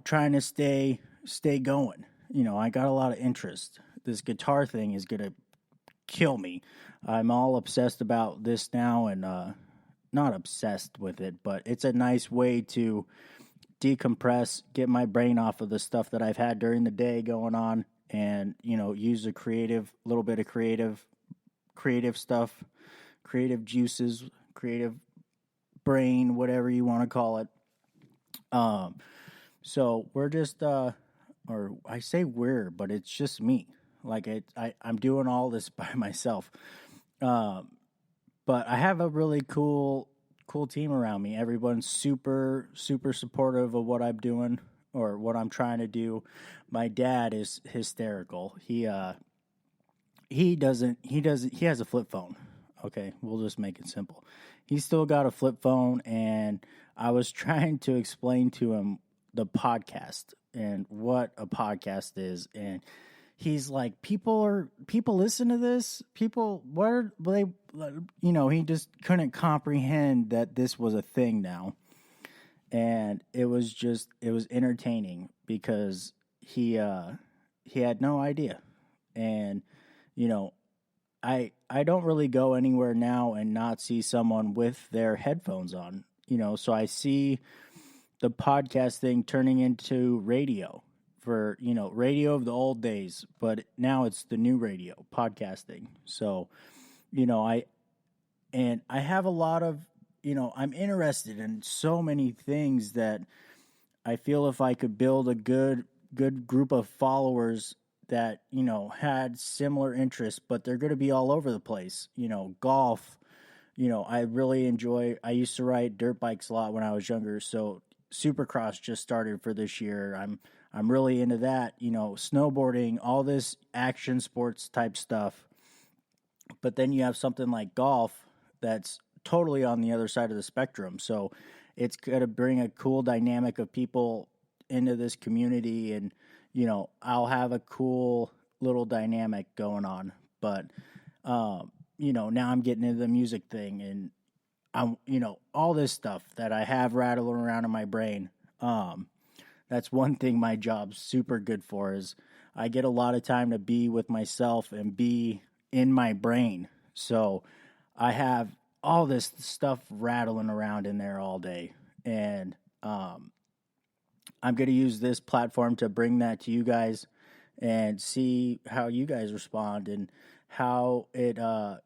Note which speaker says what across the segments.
Speaker 1: trying to stay going. I got a lot of interest. This guitar thing is gonna kill me. I'm all obsessed about this now, and not obsessed with it, but it's a nice way to decompress, get my brain off of the stuff that I've had during the day going on, and use a little bit of creative stuff, creative juices, creative brain, whatever you want to call it. So we're just, or I say we're, but it's just me. Like I'm doing all this by myself. But I have a really cool team around me. Everyone's super supportive of what I'm doing or what I'm trying to do. My dad is hysterical. He has a flip phone. Okay, we'll just make it simple. He's still got a flip phone, and I was trying to explain to him the podcast and what a podcast is, and he's like, people listen to this. People, what are they? He just couldn't comprehend that this was a thing now, and it was entertaining because he had no idea, and I don't really go anywhere now and not see someone with their headphones on. So I see the podcast thing turning into radio for, radio of the old days, but now it's the new radio, podcasting. So, I have a lot of, I'm interested in so many things that I feel if I could build a good group of followers that, had similar interests, but they're going to be all over the place. Golf, I really enjoy, I used to ride dirt bikes a lot when I was younger. So Supercross just started for this year. I'm really into that, snowboarding, all this action sports type stuff. But then you have something like golf that's totally on the other side of the spectrum. So it's going to bring a cool dynamic of people into this community, and I'll have a cool little dynamic going on. But now I'm getting into the music thing, and I'm all this stuff that I have rattling around in my brain. That's one thing my job's super good for, is I get a lot of time to be with myself and be in my brain. So I have all this stuff rattling around in there all day, and I'm going to use this platform to bring that to you guys and see how you guys respond, and how it,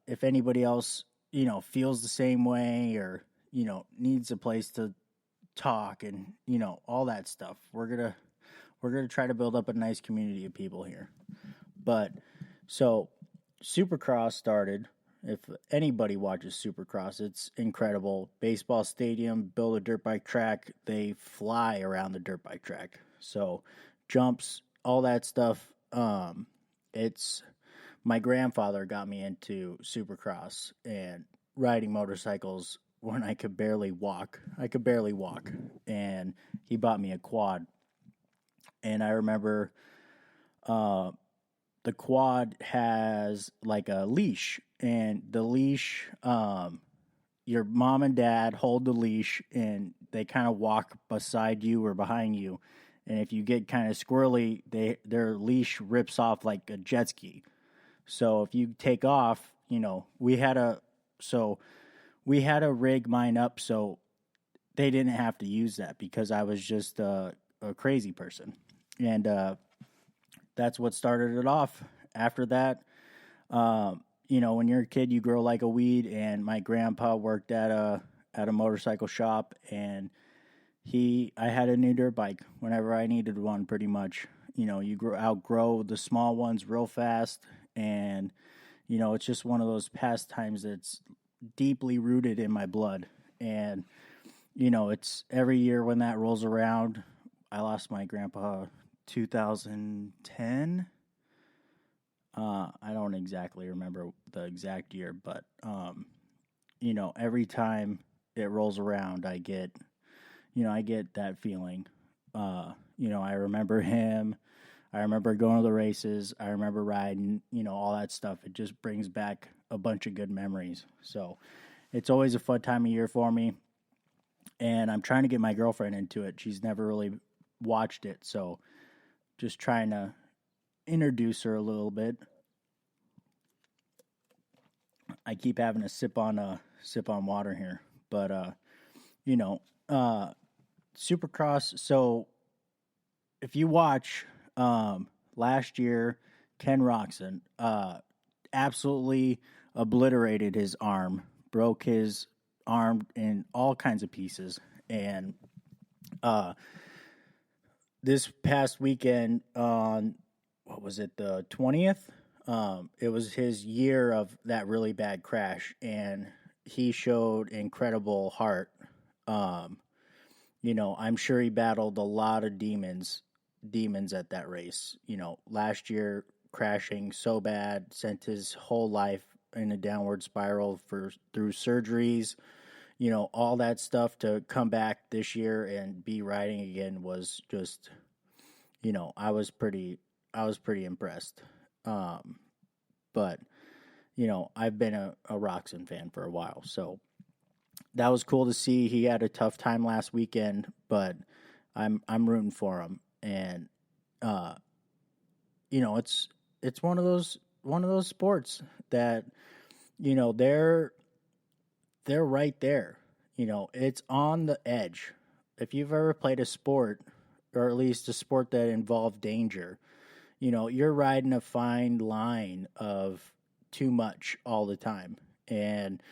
Speaker 1: if anybody else, feels the same way, or, needs a place to talk, and, all that stuff. We're going to try to build up a nice community of people here. But so Supercross started. If anybody watches Supercross, it's incredible. Baseball stadium, build a dirt bike track. They fly around the dirt bike track. So jumps, all that stuff. It's my grandfather got me into Supercross and riding motorcycles when I could barely walk. And he bought me a quad. And I remember the quad has like a leash, and the leash, your mom and dad hold the leash, and they kind of walk beside you or behind you. And if you get kind of squirrely, their leash rips off like a jet ski. So if you take off, we had to rig mine up so they didn't have to use that, because I was just a crazy person. And that's what started it off. After that, when you're a kid, you grow like a weed. And my grandpa worked at a motorcycle shop, and I had a new dirt bike whenever I needed one, pretty much. You outgrow the small ones real fast, and it's just one of those pastimes that's deeply rooted in my blood. And it's every year when that rolls around. I lost my grandpa 2010. I don't exactly remember the exact year, but every time it rolls around, I get that feeling. I remember him. I remember going to the races. I remember riding, all that stuff. It just brings back a bunch of good memories. So it's always a fun time of year for me. And I'm trying to get my girlfriend into it. She's never really watched it, so just trying to introduce her a little bit. I keep having to sip on water here, but you know, uh, Supercross. So if you watch, last year, Ken Roxon absolutely obliterated his arm, broke his arm in all kinds of pieces, and uh, this past weekend on what was it, the 20th? It was his year of that really bad crash, and he showed incredible heart. Um, I'm sure he battled a lot of demons at that race. Last year crashing so bad, sent his whole life in a downward spiral for through surgeries. All that stuff to come back this year and be riding again was just, I was pretty impressed. Um, but I've been a Roxon fan for a while, so that was cool to see. He had a tough time last weekend, but I'm rooting for him, and uh, it's one of those sports that they're right there. It's on the edge. If you've ever played a sport, or at least a sport that involved danger, you're riding a fine line of too much all the time. And,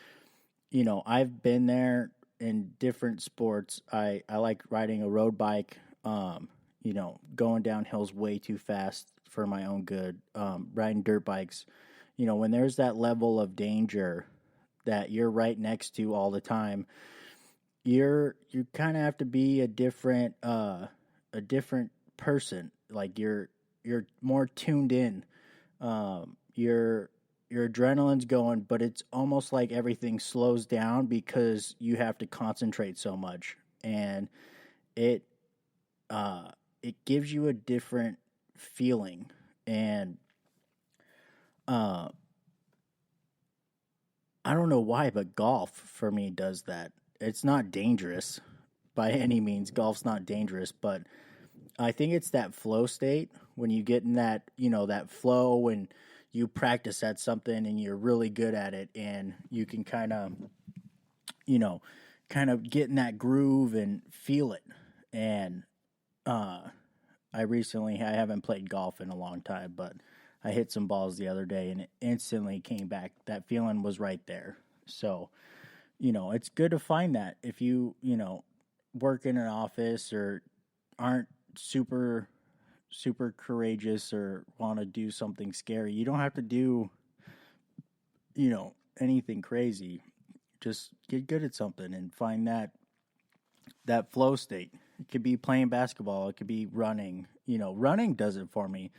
Speaker 1: I've been there in different sports. I like riding a road bike, going down hills way too fast for my own good, riding dirt bikes. When there's that level of danger that you're right next to all the time, you kind of have to be a different person. Like you're more tuned in. Your adrenaline's going, but it's almost like everything slows down because you have to concentrate so much, and it it gives you a different feeling. And uh, I don't know why, but golf for me does that. It's not dangerous by any means. Golf's not dangerous, but I think it's that flow state when you get in that flow when you practice at something and you're really good at it, and you can you know, get in that groove and feel it. And uh, I haven't played golf in a long time, but I hit some balls the other day and it instantly came back. That feeling was right there. So, it's good to find that if you work in an office or aren't super super courageous or want to do something scary. You don't have to do, anything crazy. Just get good at something and find that flow state. It could be playing basketball, it could be running. Running does it for me.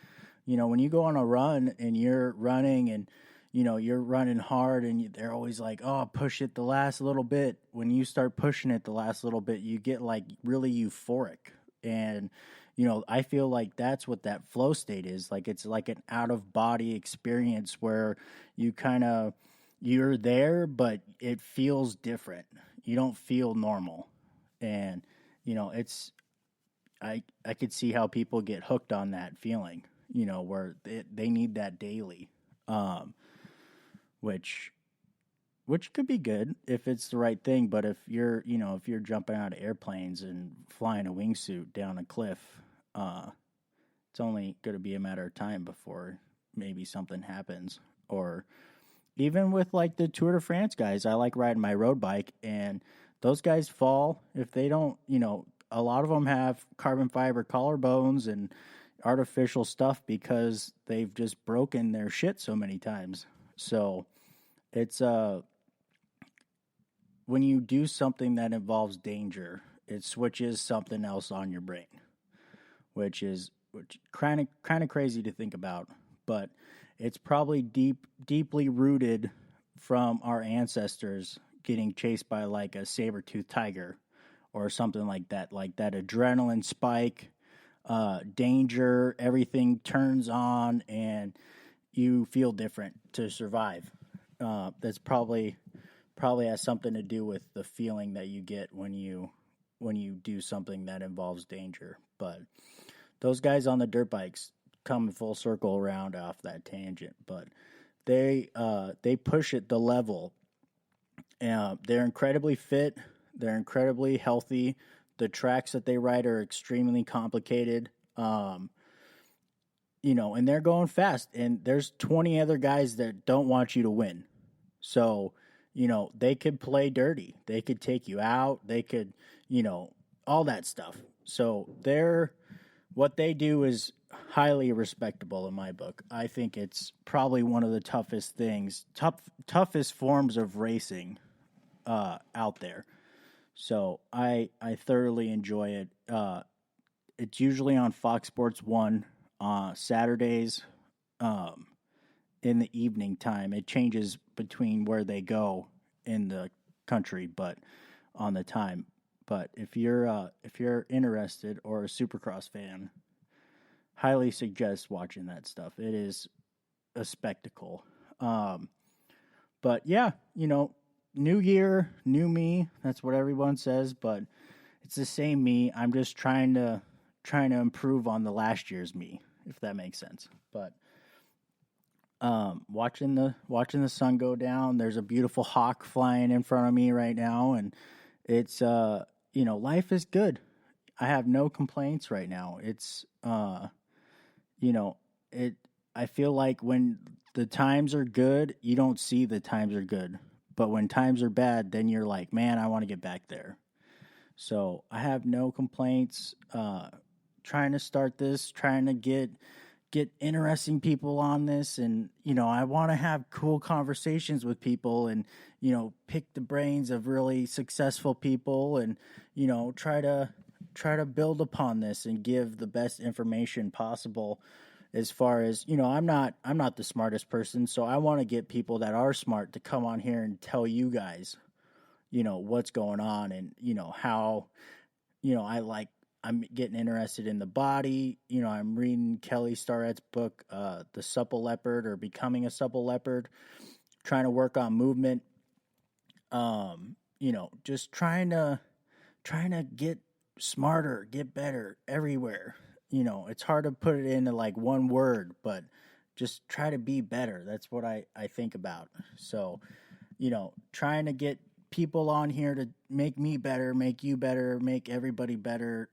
Speaker 1: When you go on a run and you're running and you're running hard and they're always like, "Oh, push it the last little bit." When you start pushing it the last little bit, you get like really euphoric. And I feel like that's what that flow state is. Like it's like an out of body experience where you you're there, but it feels different. You don't feel normal. And it's I could see how people get hooked on that feeling, where they need that daily. Um which could be good if it's the right thing, but if you're jumping out of airplanes and flying a wingsuit down a cliff, uh it's only going to be a matter of time before maybe something happens. Or even with like the Tour de France guys, I like riding my road bike, and those guys fall if they don't. A lot of them have carbon fiber collarbones and artificial stuff because they've just broken their shit so many times. So it's when you do something that involves danger, it switches something else on your brain, which kind of crazy to think about, but it's probably deeply rooted from our ancestors getting chased by like a saber-toothed tiger or something like that adrenaline spike, danger, everything turns on and you feel different to survive. That's probably has something to do with the feeling that you get when you do something that involves danger. But those guys on the dirt bikes come full circle around off that tangent. But they push it the level. They're incredibly fit. They're incredibly healthy. The tracks that they ride are extremely complicated. And they're going fast. And there's 20 other guys that don't want you to win. So, they could play dirty. They could take you out. They could, all that stuff. So what they do is highly respectable in my book. I think it's probably one of the toughest forms of racing out there. So I thoroughly enjoy it. It's usually on Fox Sports 1 Saturdays in the evening time. It changes between where they go in the country, but on the time. But if you're interested or a Supercross fan, highly suggest watching that stuff. It is a spectacle. But yeah, new year, new me. That's what everyone says, but it's the same me. I'm just trying to improve on the last year's me, if that makes sense. But watching the sun go down, there's a beautiful hawk flying in front of me right now, and it's life is good. I have no complaints right now. It's I feel like when the times are good, you don't see the times are good. But when times are bad, then you're like, man, I want to get back there. So I have no complaints. Trying to start this, trying to get interesting people on this, and I want to have cool conversations with people, and pick the brains of really successful people, and try to build upon this and give the best information possible. As far as I'm not the smartest person, so I want to get people that are smart to come on here and tell you guys what's going on, and how I'm getting interested in the body. I'm reading Kelly Starrett's book, The Supple Leopard, or Becoming a Supple Leopard, trying to work on movement. Just trying to get smarter, get better everywhere. It's hard to put it into like one word, but just try to be better. That's what I think about. So, trying to get people on here to make me better, make you better, make everybody better.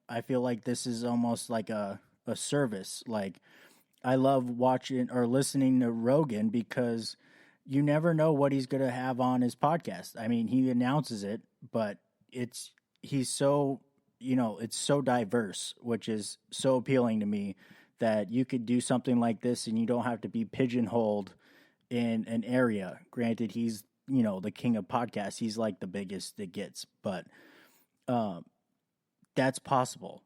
Speaker 1: I feel like this is almost like a service. Like, I love watching or listening to Rogan because you never know what he's going to have on his podcast. I mean, he announces it, but he's so, it's so diverse, which is so appealing to me, that you could do something like this and you don't have to be pigeonholed in an area. Granted, he's, the king of podcasts. He's like the biggest it gets, but that's possible.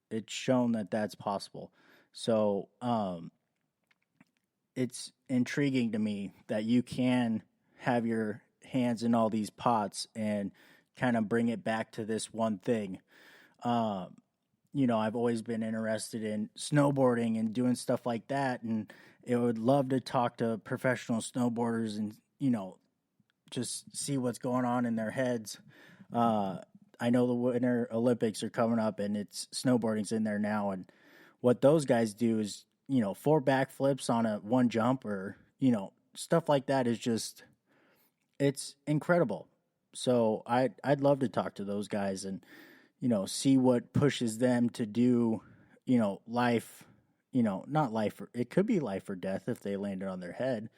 Speaker 1: It's shown that that's possible. So it's intriguing to me that you can have your hands in all these pots and kind of bring it back to this one thing. I've always been interested in snowboarding and doing stuff like that, and I would love to talk to professional snowboarders and, just see what's going on in their heads. I know the Winter Olympics are coming up, and it's snowboarding's in there now, and what those guys do is, 4 backflips on one jump, or, stuff like that is just, it's incredible. So I'd love to talk to those guys and, see what pushes them to do, life, not life, it could be life or death if they landed on their head.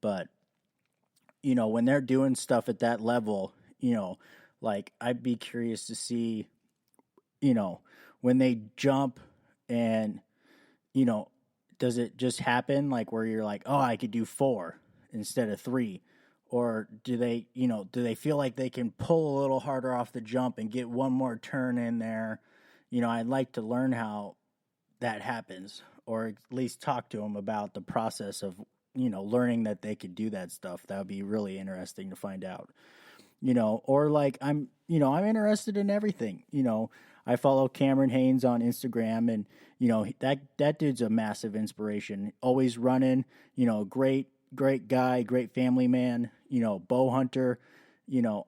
Speaker 1: But, when they're doing stuff at that level, like, I'd be curious to see, when they jump and, does it just happen like where you're like, oh, I could do 4 instead of 3? Or do they feel like they can pull a little harder off the jump and get one more turn in there? I'd like to learn how that happens, or at least talk to them about the process of, learning that they could do that stuff. That would be really interesting to find out. Or like I'm interested in everything. I follow Cameron Haynes on Instagram, and, that dude's a massive inspiration. Always running, great guy, great family man, bow hunter,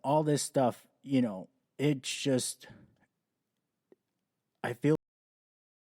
Speaker 1: all this stuff, it's just, I feel